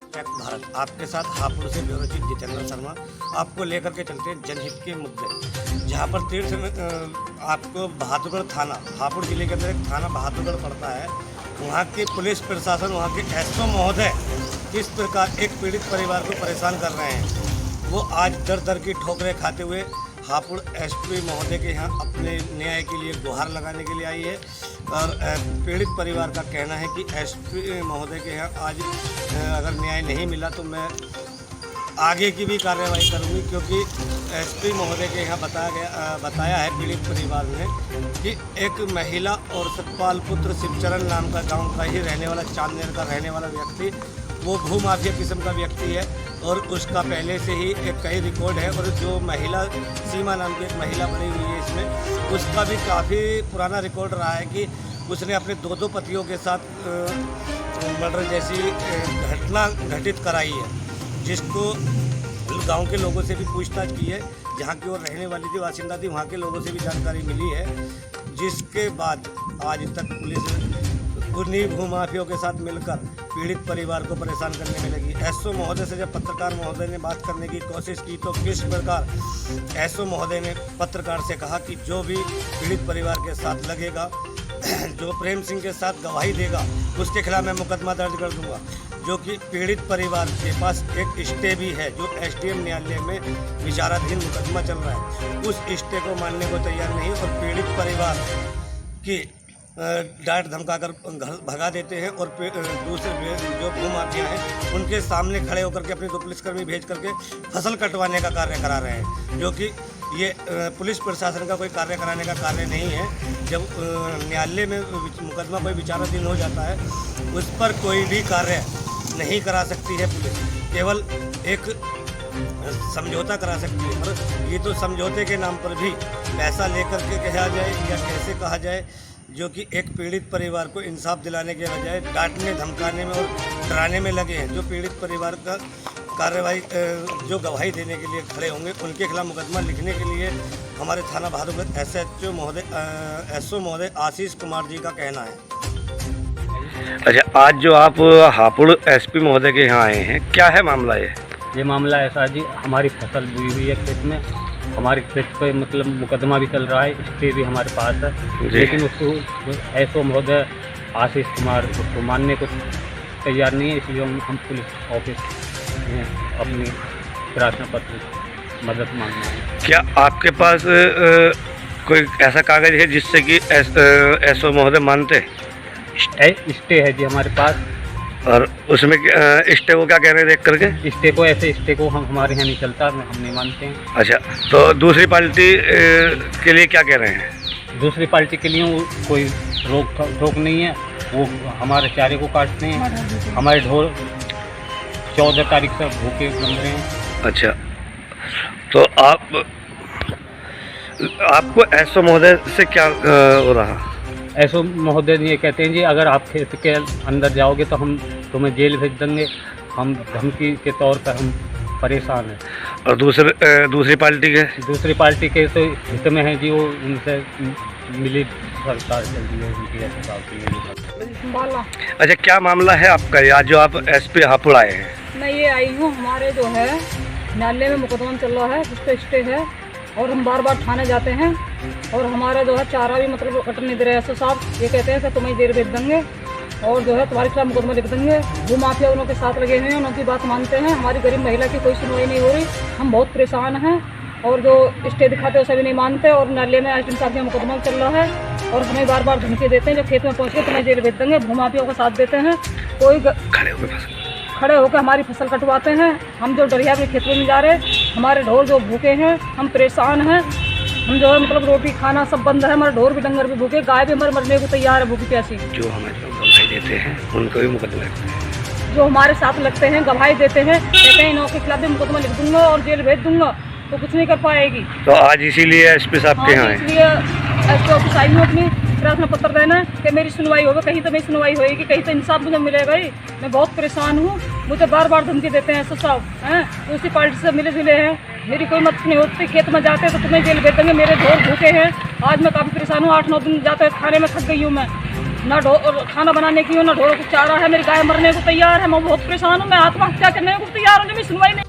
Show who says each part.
Speaker 1: Act Bharat. आपके साथ हापुड़ से ब्यूरो चीफ जितेंद्र शर्मा आपको लेकर के चलते हैं जनहित के मुद्दे। जहाँ पर तीर्थ में आपको बहादुरगढ़ थाना, हापुड़ जिले के अंदर एक थाना बहादुरगढ़ पड़ता है। वहाँ के पुलिस प्रशासन, वहाँ के एसओ महोदय किस प्रकार एक पीड़ित परिवार को परेशान कर रहे हैं, वो आज दर दर की ठोकरें खाते हुए हापुड़ एसपी महोदय के यहाँ अपने न्याय के लिए गुहार लगाने के लिए आई है। और पीड़ित परिवार का कहना है कि एसपी महोदय के यहाँ आज अगर न्याय नहीं मिला तो मैं आगे की भी कार्रवाई करूंगी, क्योंकि एसपी महोदय के यहाँ बताया है पीड़ित परिवार ने कि एक महिला और सतपाल पुत्र शिवचरण नाम का गांव का ही रहने वाला, चांदनेर का रहने वाला व्यक्ति, वो भूमाफिया किस्म का व्यक्ति है और उसका पहले से ही एक कई रिकॉर्ड है। और जो महिला सीमा नाम की एक महिला बनी हुई है इसमें, उसका भी काफ़ी पुराना रिकॉर्ड रहा है कि उसने अपने दो पतियों के साथ मर्डर जैसी घटना घटित कराई है, जिसको गांव के लोगों से भी पूछताछ की है। जहां की वो रहने वाली थी, बाशिंदा थी, वहां के लोगों से भी जानकारी मिली है। जिसके बाद आज तक पुलिस उन्हीं भूमाफियों के साथ मिलकर पीड़ित परिवार को परेशान करने में लगी। एसओ महोदय से जब पत्रकार महोदय ने बात करने की कोशिश की तो किस प्रकार एसओ महोदय ने पत्रकार से कहा कि जो भी पीड़ित परिवार के साथ लगेगा, जो प्रेम सिंह के साथ गवाही देगा, उसके खिलाफ मैं मुकदमा दर्ज कर दूंगा। जो कि पीड़ित परिवार के पास एक स्टे भी है, जो एसडीएम न्यायालय में विचाराधीन मुकदमा चल रहा है, उस स्टे को मानने को तैयार नहीं। और पीड़ित परिवार की डांट धमकाकर भगा देते हैं और दूसरे जो भूमाफिया हैं उनके सामने खड़े होकर के अपने दो पुलिसकर्मी भेज करके फसल कटवाने का कार्य करा रहे हैं, जो कि ये पुलिस प्रशासन का कोई कार्य कराने का कार्य नहीं है। जब न्यायालय में मुकदमा कोई विचाराधीन हो जाता है, उस पर कोई भी कार्य नहीं करा सकती है पुलिस, केवल एक समझौता करा सकती है। और ये तो समझौते के नाम पर भी पैसा लेकर के कहा जाए या कैसे कहा जाए, जो कि एक पीड़ित परिवार को इंसाफ दिलाने के बजाय डांटने धमकाने में और डराने में लगे हैं। जो पीड़ित परिवार का कार्रवाई, जो गवाही देने के लिए खड़े होंगे, उनके खिलाफ मुकदमा लिखने के लिए हमारे थाना बहादुरगढ़ एसओ महोदय आशीष कुमार जी का कहना है।
Speaker 2: अच्छा, आज जो आप हापुड़ एसपी महोदय के यहाँ आए हैं, क्या है मामला? ये
Speaker 3: मामला ऐसा जी, हमारी फसल बुई हुई है खेत में, हमारे खेत पे मतलब मुकदमा भी चल रहा है, स्टे भी हमारे पास है, लेकिन उसको एसओ महोदय आशीष कुमार उसको मानने को तैयार नहीं है। इसलिए हम पुलिस ऑफिस में अपनी प्रार्थना पत्र मदद मांगना है।
Speaker 2: क्या आपके पास कोई ऐसा कागज है जिससे कि एसओ महोदय मानते?
Speaker 3: स्टे है जी हमारे पास।
Speaker 2: और उसमें स्टे को क्या कह रहे हैं देख करके?
Speaker 3: स्टे को ऐसे स्टे को हमारे यहाँ नहीं चलता, हम नहीं मानते हैं।
Speaker 2: अच्छा, तो दूसरी पार्टी के लिए क्या कह रहे हैं?
Speaker 3: दूसरी पार्टी के लिए कोई रोक नहीं है, वो हमारे चारे को काटते हैं, हमारे ढोर 14 तारीख से भूखे बन रहे हैं।
Speaker 2: अच्छा, तो आपको एसओ महोदय से क्या हो रहा?
Speaker 3: एसओ महोदय ये कहते हैं जी, अगर आप खेत के अंदर जाओगे तो हम तुम्हें जेल भेज देंगे, हम धमकी के तौर पर हम परेशान हैं।
Speaker 2: और दूसरी पार्टी के तो हित में है जी, वो उनसे मिली सरकार चल रही है उनकी ऐसा। अच्छा, क्या मामला है आपका आज जो आप एसपी हापुड़ आए हैं?
Speaker 4: मैं ये आई हूँ, हमारे जो है न्यायालय में मुकदमा चल रहा है जिस पर स्टे है, और हम बार बार थाने जाते हैं और हमारा जो है चारा भी मतलब कट नहीं दे रहे एसओ साहब। ये कहते हैं कि तुम्हें जेल भेज देंगे और जो है तुम्हारे खिलाफ मुकदमा लिख देंगे। भूमाफिया उनके साथ लगे हुए हैं, उनकी बात मानते हैं। हमारी गरीब महिला की कोई सुनवाई नहीं हो रही, हम बहुत परेशान हैं। और जो स्टे दिखाते हैं उसे भी नहीं मानते, और न्यायालय में एसडीएम साहब का मुकदमा चल रहा है और हमें बार बार धमकी देते हैं, जब खेत में पहुँच के तुम्हें जेल भेज देंगे। भूमाफियों का साथ देते हैं, कोई खड़े होकर हमारी फसल कटवाते हैं। हम जो डरिया के खेतों में जा रहे, हमारे ढोर जो भूखे हैं, हम परेशान हैं। हम जो है मतलब रोटी खाना सब बंद है, हमारे ढोर भी डंगर भी भूखे, गाय भी हमारे मरने को तैयार है भूखी प्यासी।
Speaker 2: जो हमें गवाही देते हैं उनको भी मुकदमा,
Speaker 4: जो हमारे साथ लगते हैं गवाही देते हैं, कहते हैं इनके खिलाफ भी मुकदमा लिख दूंगा और जेल भेज दूंगा, तो कुछ नहीं कर पाएगी।
Speaker 2: तो आज इसीलिए एसपी साहब के यहाँ
Speaker 4: इसलिए एसपी ऑफिस आई हूँ अपनी प्रार्थना पत्र देना कि मेरी सुनवाई होगी। कहीं तो मेरी सुनवाई होगी, कहीं तो इंसाफ मुझे मिलेगा ही। मैं बहुत परेशान हूँ, मुझे बार बार धमकी देते हैं एसओ साहब हैं, दूसरी पार्टी से मिले जुले हैं। मेरी कोई मदद नहीं होती, खेत में जाते तो तुम्हें जेल भेज देंगे। मेरे ढोर भूखे हैं, आज मैं काफ़ी परेशान हूँ, 8-9 दिन जाते थाने में थक गई हूँ मैं। ना खाना बनाने की हो, ना ढोरों को चारा है, मेरी गाय मरने को तैयार है, मैं बहुत परेशान हूँ, मैं आत्महत्या करने को तैयार हूँ जब मैं सुनवाई नहीं।